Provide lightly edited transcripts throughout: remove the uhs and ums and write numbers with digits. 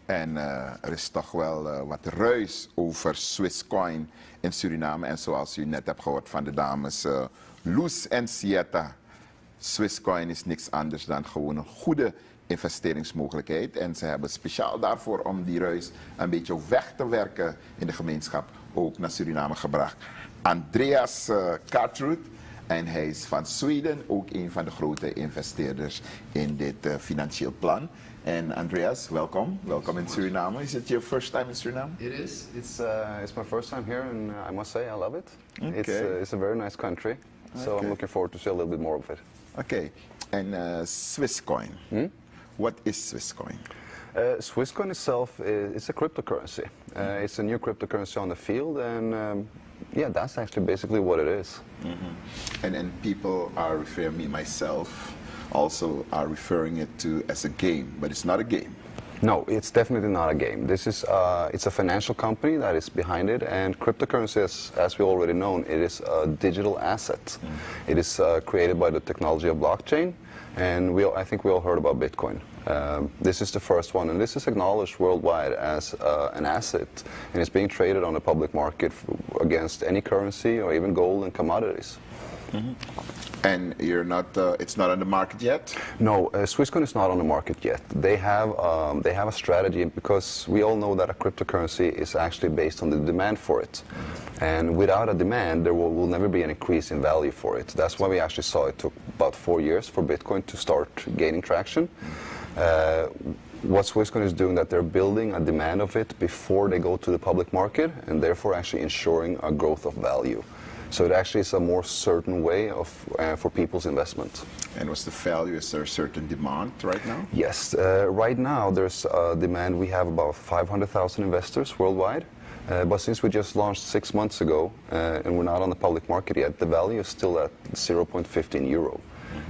En er is toch wel wat ruis over Swisscoin in Suriname. En zoals u net hebt gehoord van de dames Loes en Sietta. Swisscoin is niks anders dan gewoon een goede investeringsmogelijkheid. En ze hebben speciaal daarvoor om die ruis een beetje weg te werken in de gemeenschap ook naar Suriname gebracht. Andreas Kartrud. En hij is van Zweden, ook een van de grote investeerders in dit financieel plan. And Andreas, welcome. Welcome in Suriname. Is it your first time in Suriname? It is. It's my first time here, and I must say I love it. Okay. It's a very nice country, so Okay. I'm looking forward to see a little bit more of it. Okay. And Swisscoin. What is Swisscoin? Swisscoin itself is a cryptocurrency. It's a new cryptocurrency on the field, and yeah, that's actually basically what it is. And then people are referring, me myself, also are referring it to as a game, but it's not a game. No, it's definitely not a game. This is it's a financial company that is behind it, and cryptocurrency, as we already know, it is a digital asset. It is created by the technology of blockchain, and I think we all heard about Bitcoin. This is the first one, and this is acknowledged worldwide as an asset, and it's being traded on the public market against any currency or even gold and commodities. And you're not, it's not on the market yet? No, Swisscoin is not on the market yet. They have a strategy, because we all know that a cryptocurrency is actually based on the demand for it. And without a demand, there will never be an increase in value for it. That's why we actually saw it took about 4 years for Bitcoin to start gaining traction. What Swisscoin is doing, that they're building a demand of it before they go to the public market, and therefore actually ensuring a growth of value. So it actually is a more certain way of for people's investment. And what's the value? Is there a certain demand right now? Yes, right now there's a demand. We have about 500,000 investors worldwide. But since we just launched 6 months ago, and we're not on the public market yet, the value is still at 0.15 euro.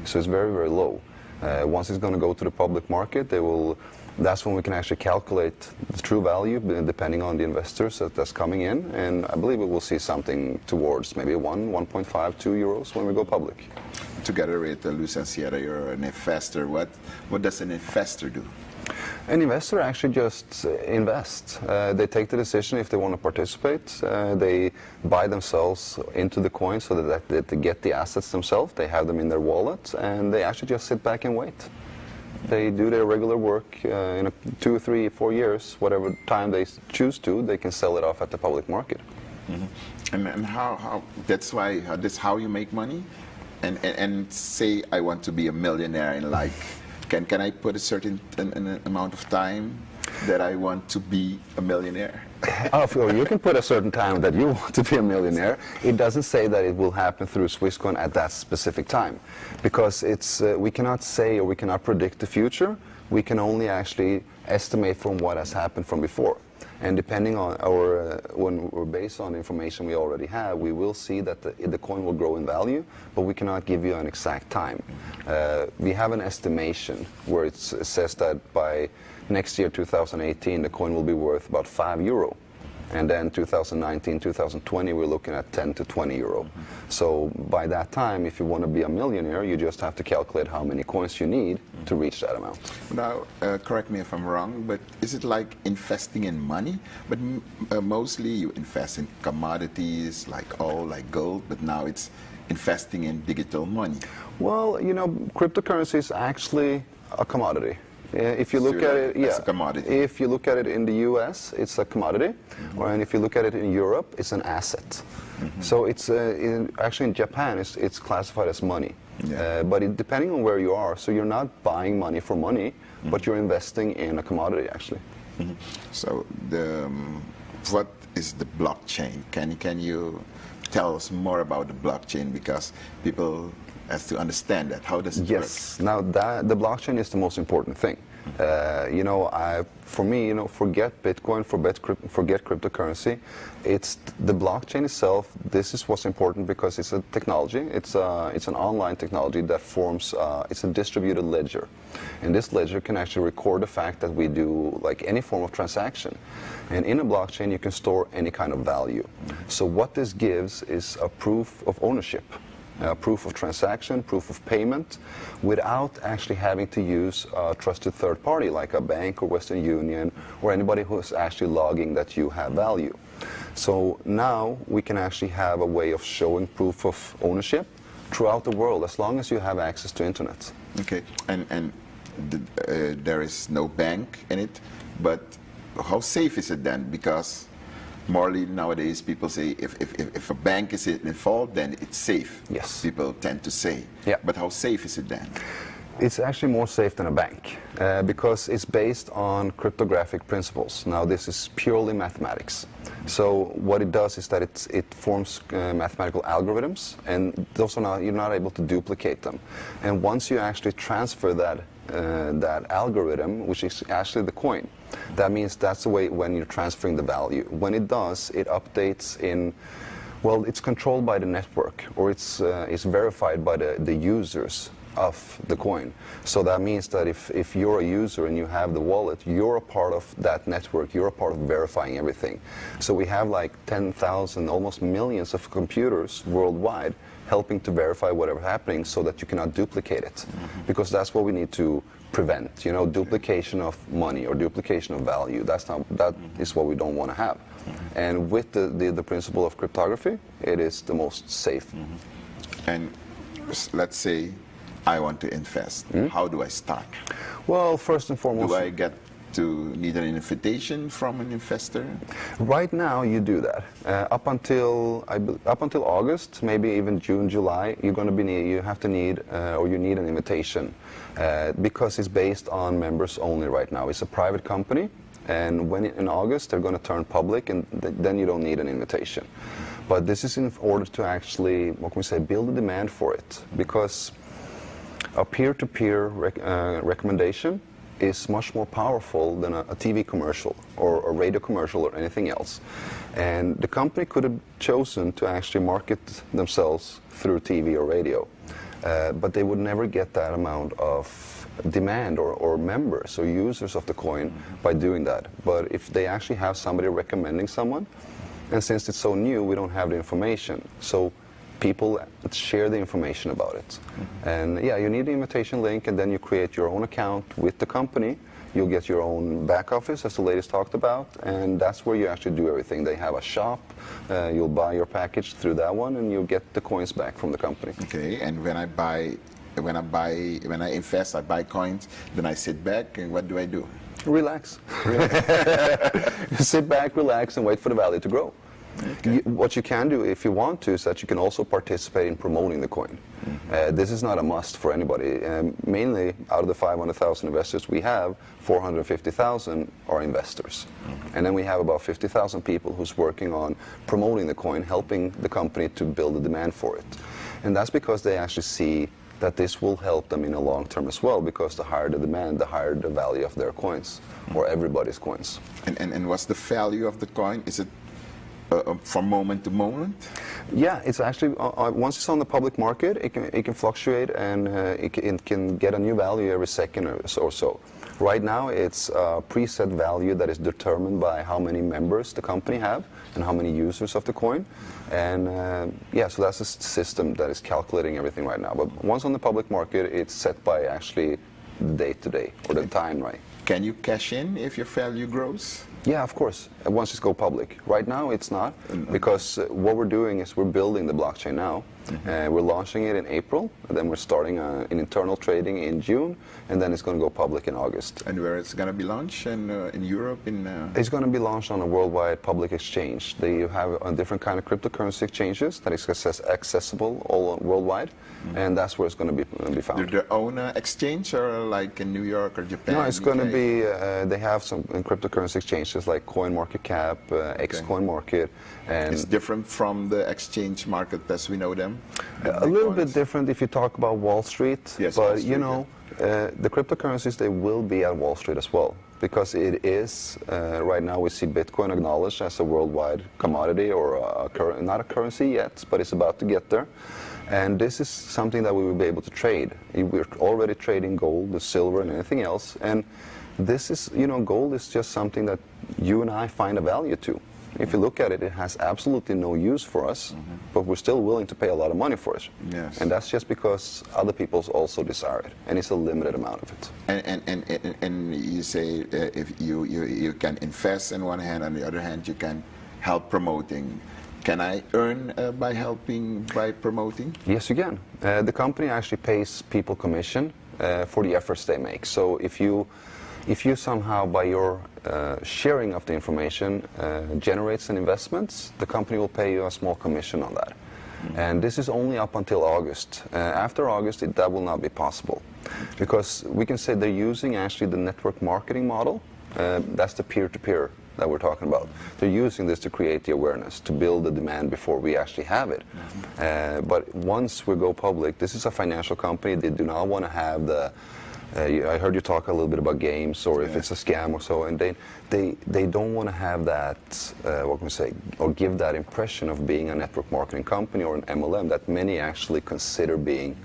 So it's very, very low. Once it's going to go to the public market, that's when we can actually calculate the true value, depending on the investors that's coming in. And I believe we will see something towards maybe 1.5, 2 euros when we go public. Together with Luz and Sierra, you're an investor. What does an investor do? An investor actually just invests. They take the decision if they want to participate. They buy themselves into the coin so that they get the assets themselves. They have them in their wallet, and they actually just sit back and wait. They do their regular work in 2, 3, 4 years, whatever time they choose to, they can sell it off at the public market. And how that's why that's how you make money? And say I want to be a millionaire in like, can I put a certain an amount of time that I want to be a millionaire? You can put a certain time that you want to be a millionaire. It doesn't say that it will happen through Swisscoin at that specific time, because we cannot say, or we cannot predict the future. We can only actually estimate from what has happened from before. And depending on when we're based on the information we already have, we will see that the coin will grow in value, but we cannot give you an exact time. We have an estimation where it says that by next year, 2018, the coin will be worth about 5 euro. And then 2019, 2020, we're looking at 10 to 20 euro. So by that time, if you want to be a millionaire, you just have to calculate how many coins you need to reach that amount. Now, correct me if I'm wrong, but is it like investing in money? But mostly you invest in commodities like gold, but now it's investing in digital money. Well, cryptocurrency is actually a commodity. If you look at it, it's a commodity. If you look at it in the U.S., it's a commodity, and if you look at it in Europe, it's an asset. So it's actually in Japan, it's classified as money. Yeah. But depending on where you are, so you're not buying money for money, but you're investing in a commodity actually. So what is the blockchain? Can you tell us more about the blockchain, because people has to understand that. How does it work? Yes. Now the blockchain is the most important thing. For me, forget Bitcoin, forget cryptocurrency. It's the blockchain itself. This is what's important, because it's a technology. It's an online technology that forms. It's a distributed ledger, and this ledger can actually record the fact that we do like any form of transaction. And in a blockchain, you can store any kind of value. So what this gives is a proof of ownership. proof of transaction, proof of payment, without actually having to use a trusted third party like a bank or Western Union or anybody who's actually logging that you have value. So now we can actually have a way of showing proof of ownership throughout the world as long as you have access to internet. Okay, and there is no bank in it, but how safe is it then? Because morally nowadays people say if a bank is involved, then it's safe. Yes. People tend to say. Yeah. But how safe is it then? It's actually more safe than a bank because it's based on cryptographic principles. Now this is purely mathematics. So what it does is that it forms mathematical algorithms, and those are you're not able to duplicate them. And once you actually transfer that algorithm, which is actually the coin, that means that's the way when you're transferring the value. When it does, it updates in, well, it's controlled by the network, or it's verified by the users of the coin. So that means that if you're a user and you have the wallet, you're a part of that network, you're a part of verifying everything. So we have like 10,000, almost millions of computers worldwide helping to verify whatever's happening so that you cannot duplicate it. Mm-hmm. Because that's what we need to prevent, duplication of money or duplication of value. That is what we don't want to have. Mm-hmm. And with the principle of cryptography, it is the most safe. Mm-hmm. And let's say I want to invest. How do I start? Well, first and foremost, do I need an invitation from an investor? Right now, you do that. Up until August, maybe even June, July, you need an invitation because it's based on members only right now. It's a private company, and in August they're going to turn public, and then you don't need an invitation. But this is in order to actually, build a demand for it, because a peer-to-peer recommendation is much more powerful than a TV commercial or a radio commercial or anything else. And the company could have chosen to actually market themselves through TV or radio, but they would never get that amount of demand or members or users of the coin by doing that. But if they actually have somebody recommending someone, and since it's so new, we don't have the information. So people share the information about it. Mm-hmm. And yeah, you need the invitation link, and then you create your own account with the company. You'll get your own back office, as the ladies talked about, and that's where you actually do everything. They have a shop, you'll buy your package through that one, and you'll get the coins back from the company. Okay, and when I invest, I buy coins, then I sit back, and what do I do? Relax. Sit back, relax, and wait for the value to grow. Okay. What you can do, if you want to, is that you can also participate in promoting the coin. Mm-hmm. This is not a must for anybody. Mainly, out of the 500,000 investors we have, 450,000 are investors. Mm-hmm. And then we have about 50,000 people who's working on promoting the coin, helping the company to build a demand for it. And that's because they actually see that this will help them in the long term as well, because the higher the demand, the higher the value of their coins, or everybody's coins. And what's the value of the coin? Is it from moment to moment? Yeah, it's actually once it's on the public market, it can fluctuate, and it can get a new value every second or so. Right now, it's a preset value that is determined by how many members the company have and how many users of the coin, and so that's a system that is calculating everything right now. But once on the public market, it's set by actually day to day or the time, right? Can you cash in if your value grows? Yeah, of course, once it's go public. Right now it's not, because what we're doing is we're building the blockchain now. Mm-hmm. We're launching it in April, and then we're starting an internal trading in June, and then it's going to go public in August. And where it's going to be launched? In Europe? It's going to be launched on a worldwide public exchange. They have different kind of cryptocurrency exchanges that is accessible all worldwide, and that's where it's going to be found. Their own exchange, or like in New York or Japan? No, it's going to be, they have some cryptocurrency exchanges like CoinMarketCap, XCoinMarket. And it's different from the exchange market as we know them? A little bit different if you talk about Wall Street, yes, but Wall Street, the cryptocurrencies, they will be at Wall Street as well, because it is, right now we see Bitcoin acknowledged as a worldwide commodity, or not a currency yet, but it's about to get there. And this is something that we will be able to trade. We're already trading gold, the silver, and anything else, and this is, gold is just something that you and I find a value to. If you look at it, it has absolutely no use for us, but we're still willing to pay a lot of money for it. Yes. And that's just because other people also desire it, and it's a limited amount of it. And you say if you can invest on one hand, on the other hand, you can help promoting. Can I earn by promoting? Yes, you can. The company actually pays people commission for the efforts they make. So if you somehow, by your sharing of the information, generates an investment, the company will pay you a small commission on that. And this is only up until August. After August, that will not be possible. Because we can say they're using actually the network marketing model. That's the peer-to-peer that we're talking about. They're using this to create the awareness, to build the demand before we actually have it. But once we go public, this is a financial company. They do not want to have the I heard you talk a little bit about games, or if it's a scam or so, and they don't want to have that, what can we say, or give that impression of being a network marketing company or an MLM that many actually consider being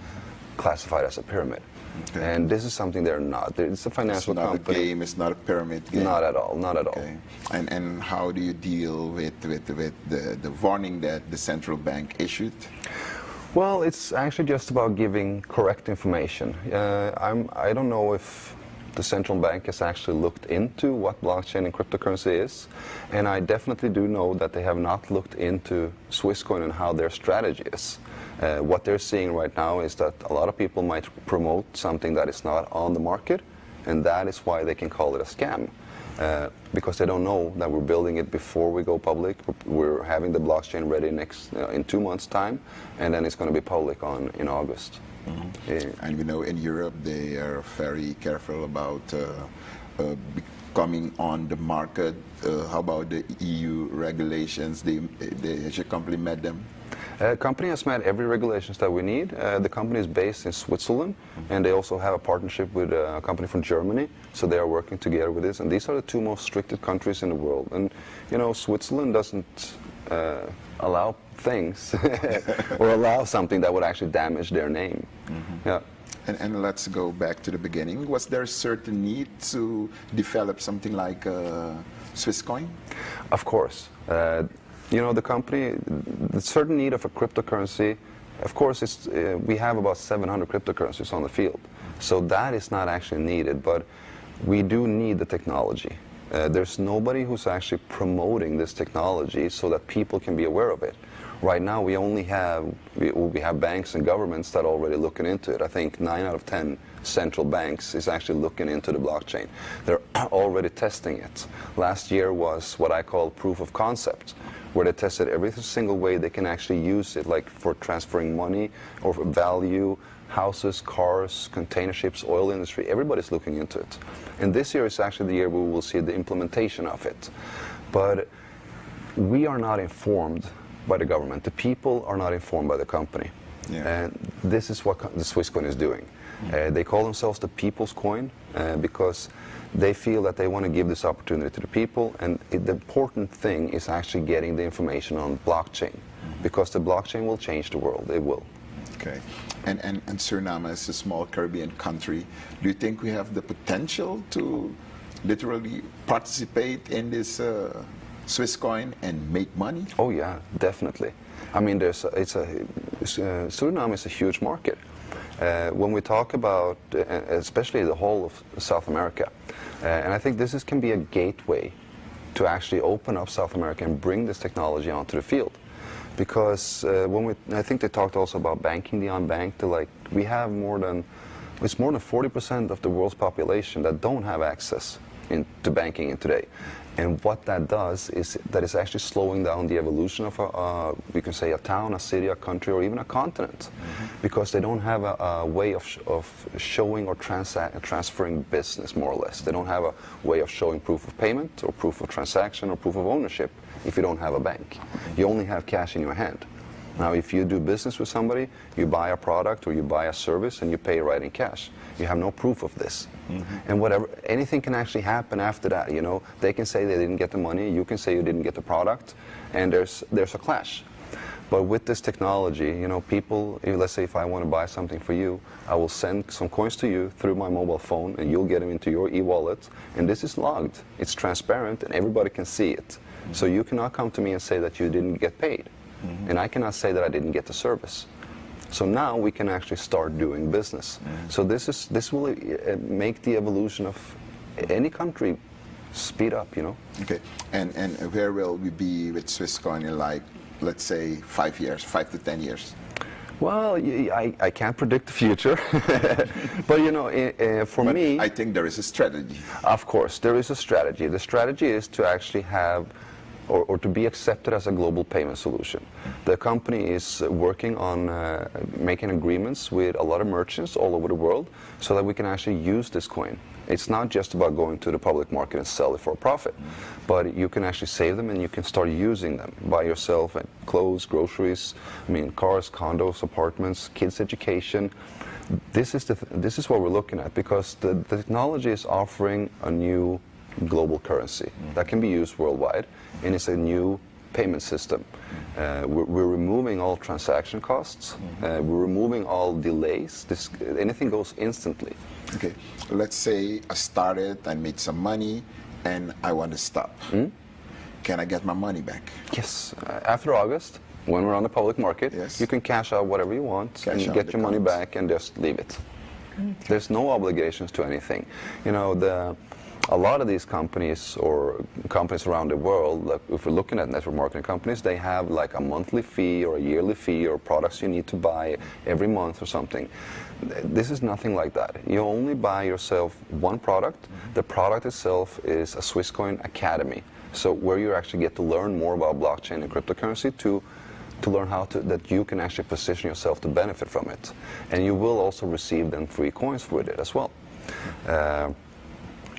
classified as a pyramid. Okay. And this is something they're not. It's a financial company. It's not a game, it's not a pyramid game. Not at all, not at all. And how do you deal with the warning that the central bank issued? Well, it's actually just about giving correct information. I don't know if the central bank has actually looked into what blockchain and cryptocurrency is, and I definitely do know that they have not looked into Swisscoin and how their strategy is. What they're seeing right now is that a lot of people might promote something that is not on the market, and that is why they can call it a scam. Because they don't know that we're building it before we go public. We're having the blockchain ready in 2 months' time, and then it's going to be public in August. And we know in Europe they are very careful about coming on the market. How about the EU regulations? Has your company met them? The company has met every regulations that we need. The company is based in Switzerland, and they also have a partnership with a company from Germany, so they are working together with this. And these are the two most restricted countries in the world. And Switzerland doesn't allow things or allow something that would actually damage their name. Yeah. And let's go back to the beginning. Was there a certain need to develop something like Swisscoin? Of course. The company, the certain need of a cryptocurrency, of course, we have about 700 cryptocurrencies on the field. So that is not actually needed, but we do need the technology. There's nobody who's actually promoting this technology so that people can be aware of it. Right now, we only have banks and governments that are already looking into it. I think 9 out of 10 central banks is actually looking into the blockchain. They're already testing it. Last year was what I call proof of concept, where they tested every single way they can actually use it, like for transferring money or for value, houses, cars, container ships, oil industry. Everybody's looking into it. And this year is actually the year we will see the implementation of it. But we are not informed by the government. The people are not informed by the company. And this is what the Swisscoin is doing. They call themselves the people's coin because they feel that they want to give this opportunity to the people, and the important thing is actually getting the information on blockchain, because the blockchain will change the world. It will. Okay. And Suriname is a small Caribbean country. Do you think we have the potential to literally participate in this Swisscoin and make money? Oh yeah, definitely. I mean, Suriname is a huge market. When we talk about, especially the whole of South America, and I think this can be a gateway to actually open up South America and bring this technology onto the field. Because I think they talked also about banking the unbanked. We have it's more than 40% of the world's population that don't have access to banking today. And what that does is that it's actually slowing down the evolution of we can say a town, a city, a country, or even a continent, because they don't have a way of showing or transferring business, more or less. They don't have a way of showing proof of payment or proof of transaction or proof of ownership if you don't have a bank. You only have cash in your hand. Now, if you do business with somebody, you buy a product or you buy a service and you pay right in cash. You have no proof of this. And anything can actually happen after that. They can say they didn't get the money, you can say you didn't get the product, and there's a clash. But with this technology, people, let's say if I want to buy something for you, I will send some coins to you through my mobile phone, and you'll get them into your e-wallet, and this is logged. It's transparent, and everybody can see it. So you cannot come to me and say that you didn't get paid, and I cannot say that I didn't get the service. So now we can actually start doing business. So this will make the evolution of any country speed up, Okay, and where will we be with Swisscoin in, like, let's say 5 years, 5 to 10 years? Well, I can't predict the future, but for me, I think there is a strategy. Of course, there is a strategy. The strategy is to actually have, or to be accepted as a global payment solution. The company is working on making agreements with a lot of merchants all over the world so that we can actually use this coin. It's not just about going to the public market and sell it for a profit, but you can actually save them and you can start using them by yourself at clothes, groceries, cars, condos, apartments, kids' education. This is what we're looking at, because the technology is offering a new global currency that can be used worldwide, and it's a new payment system. We're removing all transaction costs. We're removing all delays. Anything goes instantly. Okay, let's say I started, I made some money, and I want to stop. Can I get my money back? Yes, after August, when we're on the public market, yes, you can cash out whatever you want and get your money back and just leave it. There's no obligations to anything. A lot of these companies, or companies around the world, like if we're looking at network marketing companies, they have like a monthly fee or a yearly fee or products you need to buy every month or something. This is nothing like that. You only buy yourself one product. The product itself is a Swisscoin Academy. So where you actually get to learn more about blockchain and cryptocurrency to learn that you can actually position yourself to benefit from it. And you will also receive then free coins with it as well.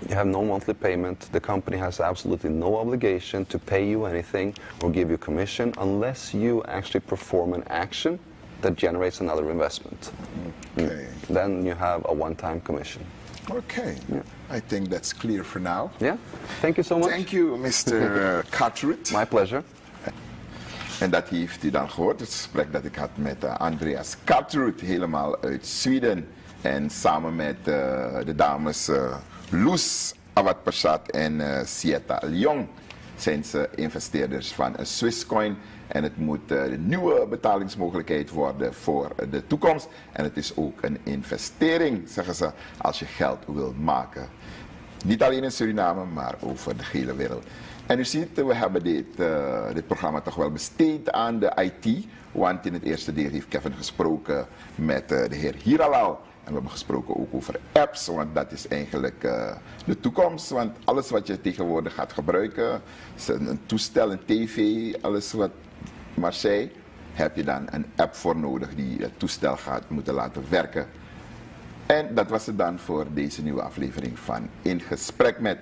You have no monthly payment. The company has absolutely no obligation to pay you anything or give you commission unless you actually perform an action that generates another investment. Okay. Then you have a one-time commission. Okay. Yeah. I think that's clear for now. Yeah. Thank you so much. Thank you, Mr. Kartrud. My pleasure. En dat heeft u dan gehoord, het gesprek dat ik had met Andreas Kartrud, helemaal uit Zweden. En samen met de dames Loes Awad-Persat en Sieta Leong zijn ze investeerders van een Swisscoin. En het moet de nieuwe betalingsmogelijkheid worden voor de toekomst. En het is ook een investering, zeggen ze, als je geld wil maken. Niet alleen in Suriname, maar over de hele wereld. En u ziet, we hebben dit programma toch wel besteed aan de IT. Want in het eerste deel heeft Kevin gesproken met de heer Hiralal. En we hebben gesproken ook over apps, want dat is eigenlijk de toekomst. Want alles wat je tegenwoordig gaat gebruiken, een toestel, een tv, alles wat maar zij, heb je dan een app voor nodig die het toestel gaat moeten laten werken. En dat was het dan voor deze nieuwe aflevering van In Gesprek Met.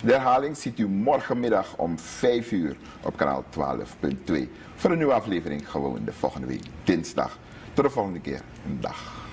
De herhaling ziet u morgenmiddag om 5 uur op kanaal 12.2. Voor een nieuwe aflevering gewoon de volgende week dinsdag. Tot de volgende keer. Een dag.